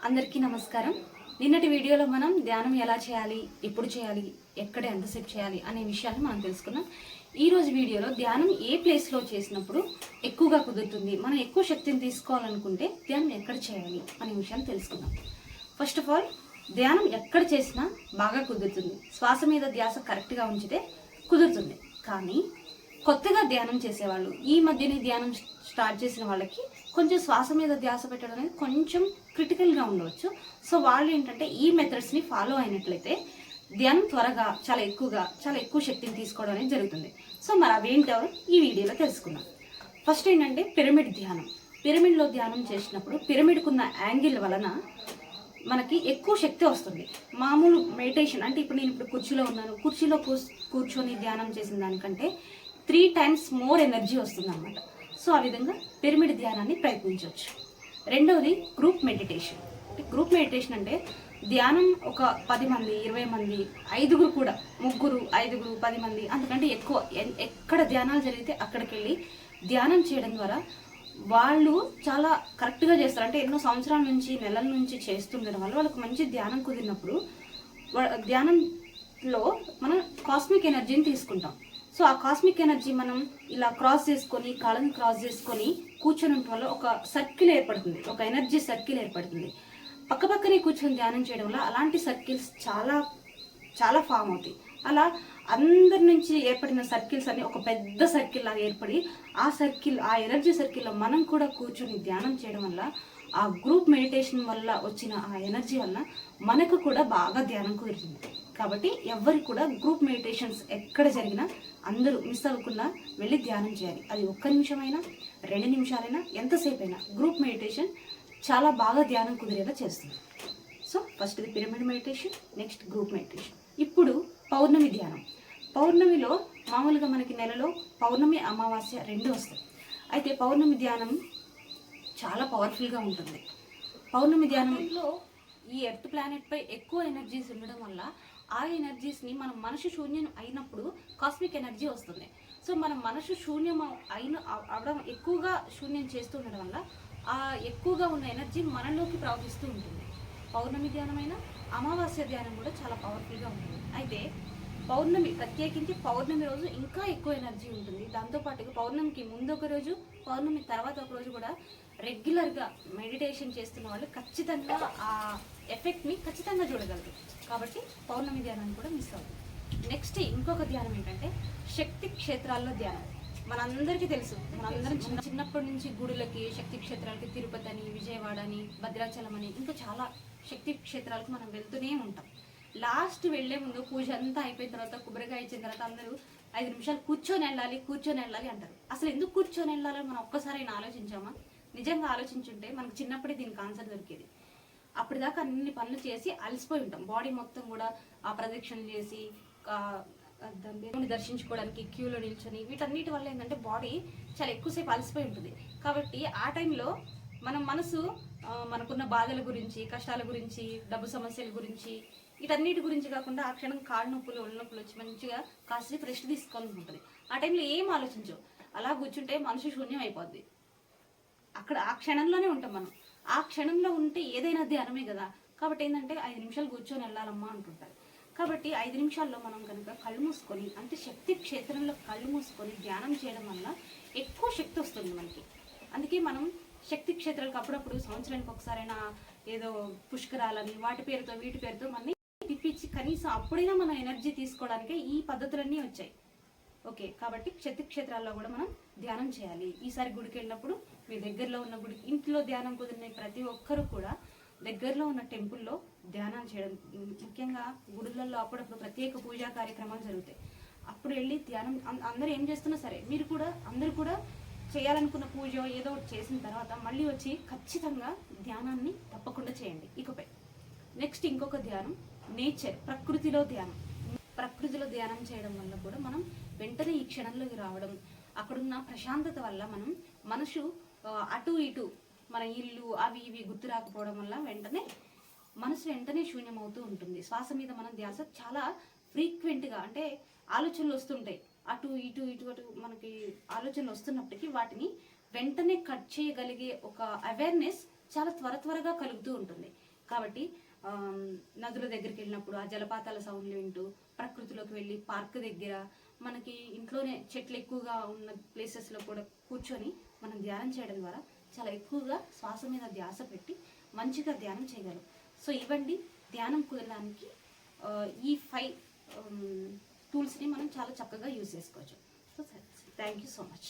అందరికీ నమస్కారం. నిన్నటి వీడియోలో మనం ధ్యానం ఎలా చేయాలి, ఎప్పుడు చేయాలి, ఎక్కడ ఎంతసేపు చేయాలి అనే విషయాన్ని మనం తెలుసుకున్నాం. ఈ రోజు వీడియోలో ధ్యానం ఏ ప్లేస్లో చేసినప్పుడు ఎక్కువగా కుదురుతుంది, మనం ఎక్కువ శక్తిని తీసుకోవాలనుకుంటే ధ్యానం ఎక్కడ చేయాలి అనే విషయాన్ని తెలుసుకుందాం. ఫస్ట్ ఆఫ్ ఆల్, ధ్యానం ఎక్కడ చేసినా బాగా కుదురుతుంది. శ్వాస మీద ధ్యాస కరెక్ట్గా ఉంచితే కుదురుతుంది. కానీ కొత్తగా ధ్యానం చేసేవాళ్ళు, ఈ మధ్యనే ధ్యానం స్టార్ట్ చేసిన వాళ్ళకి కొంచెం శ్వాస మీద ధ్యాస పెట్టడం అనేది కొంచెం క్రిటికల్గా ఉండవచ్చు. సో వాళ్ళు ఏంటంటే ఈ మెథడ్స్ని ఫాలో అయినట్లయితే ధ్యానం త్వరగా చాలా ఎక్కువ శక్తిని తీసుకోవడం అనేది జరుగుతుంది. సో మరి అవేంటో ఈ వీడియోలో తెలుసుకుందాం. ఫస్ట్ ఏంటంటే పిరమిడ్ ధ్యానం. పిరమిడ్లో ధ్యానం చేసినప్పుడు పిరమిడ్కున్న యాంగిల్ వలన మనకి ఎక్కువ శక్తి వస్తుంది. మామూలు మెడిటేషన్ అంటే ఇప్పుడు కుర్చీలో ఉన్నాను, కుర్చీలో కూర్చొని ధ్యానం చేసిన దానికంటే 3 times మోర్ ఎనర్జీ వస్తుంది అన్నమాట. సో ఆ విధంగా పిరమిడ్ ధ్యానాన్ని ప్రయత్నించవచ్చు. రెండవది గ్రూప్ మెడిటేషన్. గ్రూప్ మెడిటేషన్ అంటే ధ్యానం ఒక 10 మంది 20 మంది 5గురు కూడా, 3 5 10 మంది అంతకంటే ఎక్కువ ఎక్కడ ధ్యానాలు జరిగితే అక్కడికి వెళ్ళి ధ్యానం చేయడం ద్వారా వాళ్ళు చాలా కరెక్ట్గా చేస్తారు. అంటే ఎన్నో సంవత్సరాల నుంచి నెలల నుంచి చేస్తుండడం వల్ల వాళ్ళకి మంచి ధ్యానం కుదిరినప్పుడు ధ్యానంలో మనం కాస్మిక్ ఎనర్జీని తీసుకుంటాం. సో ఆ కాస్మిక్ ఎనర్జీ మనం ఇలా క్రాస్ చేసుకొని, కాళ్ళని క్రాస్ చేసుకొని కూర్చొని ఉండటం వల్ల ఒక సర్కిల్ ఏర్పడుతుంది, ఒక ఎనర్జీ సర్కిల్ ఏర్పడుతుంది. పక్కపక్కనే కూర్చొని ధ్యానం చేయడం వల్ల అలాంటి సర్కిల్స్ చాలా చాలా ఫామ్ అవుతాయి. అలా అందరి నుంచి ఏర్పడిన సర్కిల్స్ అన్ని ఒక పెద్ద సర్కిల్ లాగా ఏర్పడి ఆ ఎనర్జీ సర్కిల్లో మనం కూడా కూర్చొని ధ్యానం చేయడం వల్ల ఆ గ్రూప్ మెడిటేషన్ వల్ల వచ్చిన ఆ ఎనర్జీ వల్ల మనకు కూడా బాగా ధ్యానం కుదురుతుంది. కాబట్టి ఎవరికి కూడా గ్రూప్ మెడిటేషన్స్ ఎక్కడ జరిగినా అందరూ మిస్ అవ్వకుండా వెళ్ళి ధ్యానం చేయాలి. అది 1 నిమిషమైనా 2 నిమిషాలైనా ఎంతసేపు అయినా గ్రూప్ మెడిటేషన్ చాలా బాగా ధ్యానం కుదిరేలా చేస్తుంది. సో ఫస్ట్ ఇది pyramid meditation, next group meditation. ఇప్పుడు పౌర్ణమి ధ్యానం. పౌర్ణమిలో మామూలుగా మనకి నెలలో పౌర్ణమి అమావాస్య 2 వస్తాయి. అయితే పౌర్ణమి ధ్యానం చాలా పవర్ఫుల్గా ఉంటుంది. పౌర్ణమి ధ్యానంలో ఈ ఎర్త్ ప్లానెట్ పై ఎక్కువ ఎనర్జీస్ ఉండడం వల్ల ఆ ఎనర్జీస్ని మనం మనసు శూన్యం అయినప్పుడు కాస్మిక్ ఎనర్జీ వస్తుంది. సో మనం మనసు శూన్యం అవడం ఎక్కువగా శూన్యం చేస్తూ ఉండడం వల్ల ఆ ఎక్కువగా ఉన్న ఎనర్జీ మనలోకి ప్రవహిస్తూ ఉంటుంది. పౌర్ణమి ధ్యానమైన అమావాస్య ధ్యానం కూడా చాలా పవర్ఫుల్గా ఉంటుంది. అయితే ప్రత్యేకించి పౌర్ణమి రోజు ఇంకా ఎక్కువ ఎనర్జీ ఉంటుంది. దాంతోపాటుగా పౌర్ణమికి ముందు ఒక రోజు, పౌర్ణమి తర్వాత ఒక రోజు కూడా రెగ్యులర్గా మెడిటేషన్ చేస్తున్న వాళ్ళు ఖచ్చితంగా ఆ ఎఫెక్ట్ని ఖచ్చితంగా చూడగలరు. కాబట్టి పౌర్ణమి ధ్యానాన్ని కూడా మిస్ అవుతుంది. నెక్స్ట్ ఇంకొక ధ్యానం ఏంటంటే శక్తి క్షేత్రాల్లో ధ్యానం. మనందరికీ తెలుసు, మనందరం చిన్నప్పటి నుంచి గుడులకి, శక్తి క్షేత్రాలకి, తిరుపతి అని, విజయవాడ అని, భద్రాచలం అని ఇంకా చాలా శక్తి క్షేత్రాలకు మనం వెళ్తూనే ఉంటాం. లాస్ట్ వెళ్లే ముందు పూజ అంతా అయిపోయిన తర్వాత, కొబ్బరికాయ ఇచ్చిన తర్వాత అందరూ 5 నిమిషాలు కూర్చొని వెళ్ళాలి అంటారు. అసలు ఎందుకు కూర్చొని వెళ్ళాలని మనం ఒక్కసారైనా ఆలోచించామా? నిజంగా ఆలోచించుంటే మనకు చిన్నప్పుడే దీనికి ఆన్సర్ దొరికేది. అప్పటిదాకా అన్ని పనులు చేసి అలసిపోయి ఉంటాం. బాడీ మొత్తం కూడా ఆ ప్రదక్షిణలు చేసి దేవుని దర్శించుకోవడానికి క్యూలో నిల్చొని వీటన్నిటి వల్ల ఏంటంటే బాడీ చాలా ఎక్కువసేపు అలసిపోయి ఉంటుంది. కాబట్టి ఆ టైంలో మన మనసు మనకున్న బాధల గురించి, కష్టాల గురించి, డబ్బు సమస్యల గురించి, వీటన్నిటి గురించి కాకుండా ఆ క్షణం కాళ్ళ నొప్పులు, ఒళ్ళు నొప్పులు వచ్చి మంచిగా కాసేపు రెస్ట్ తీసుకొని ఉంటుంది. ఆ టైంలో ఏం ఆలోచించవు. అలా కూర్చుంటే మనసు శూన్యం అయిపోద్ది. అక్కడ ఆ క్షణంలోనే ఉంటాం మనం. ఆ క్షణంలో ఉంటే ఏదైనా ధ్యానమే కదా. కాబట్టి ఏంటంటే 5 నిమిషాలు కూర్చొని వెళ్ళాలమ్మా అంటుంటారు. కాబట్టి 5 నిమిషాల్లో మనం కనుక కళ్ళు మూసుకొని, అంటే శక్తి క్షేత్రంలో కళ్ళు మూసుకొని ధ్యానం చేయడం వల్ల ఎక్కువ శక్తి వస్తుంది మనకి. అందుకే మనం శక్తి క్షేత్రాలకు అప్పుడప్పుడు సంవత్సరానికి ఒకసారైనా ఏదో పుష్కరాలని వాటి పేరుతో వీటి పేరుతో మన తిప్పించి కనీసం అప్పుడైనా మనం ఎనర్జీ తీసుకోవడానికే ఈ పద్ధతులన్నీ వచ్చాయి. ఓకే, కాబట్టి శక్తి క్షేత్రాల్లో కూడా మనం ధ్యానం చేయాలి. ఈసారి గుడికి వెళ్ళినప్పుడు మీ దగ్గరలో ఉన్న గుడికి, ఇంట్లో ధ్యానం కుదిరిన ప్రతి ఒక్కరు కూడా దగ్గరలో ఉన్న టెంపుల్లో ధ్యానం చేయడం, ముఖ్యంగా గుడులలో అప్పుడప్పుడు ప్రత్యేక పూజా కార్యక్రమాలు జరుగుతాయి. అప్పుడు వెళ్ళి ధ్యానం అందరూ ఏం చేస్తున్నా సరే అందరూ కూడా చేయాలనుకున్న పూజ ఏదో ఒకటి చేసిన తర్వాత మళ్ళీ వచ్చి ఖచ్చితంగా ధ్యానాన్ని తప్పకుండా చేయండి. ఇకపై నెక్స్ట్ ఇంకొక ధ్యానం నేచర్, ప్రకృతిలో ధ్యానం. ప్రకృతిలో ధ్యానం చేయడం వల్ల కూడా మనం వెంటనే ఈ క్షణంలోకి రావడం, అక్కడున్న ప్రశాంతత వల్ల మనం మనసు అటు ఇటు మన ఇల్లు అవి ఇవి గుర్తు రాకపోవడం వల్ల మనసు వెంటనే శూన్యం అవుతూ ఉంటుంది. శ్వాస మీద మనం ధ్యాస చాలా ఫ్రీక్వెంట్గా, అంటే ఆలోచనలు వస్తుంటాయి అటు ఇటు మనకి ఆలోచనలు వస్తున్నప్పటికీ వాటిని వెంటనే కట్ చేయగలిగే ఒక అవేర్నెస్ చాలా త్వరగా కలుగుతూ ఉంటుంది. కాబట్టి నదుల దగ్గరికి వెళ్ళినప్పుడు ఆ జలపాతాల సౌండ్లు వింటూ ప్రకృతిలోకి వెళ్ళి పార్క్ దగ్గర మనకి ఇంట్లోనే చెట్లు ఎక్కువగా ఉన్న ప్లేసెస్లో కూడా కూర్చొని మనం ధ్యానం చేయడం ద్వారా చాలా ఎక్కువగా శ్వాస మీద ధ్యాస పెట్టి మంచిగా ధ్యానం చేయగలం. సో ఇవ్వండి ధ్యానం కుదరడానికి ఈ 5 టూల్స్ని మనం చాలా చక్కగా యూజ్ చేసుకోవచ్చు. So thank you so much.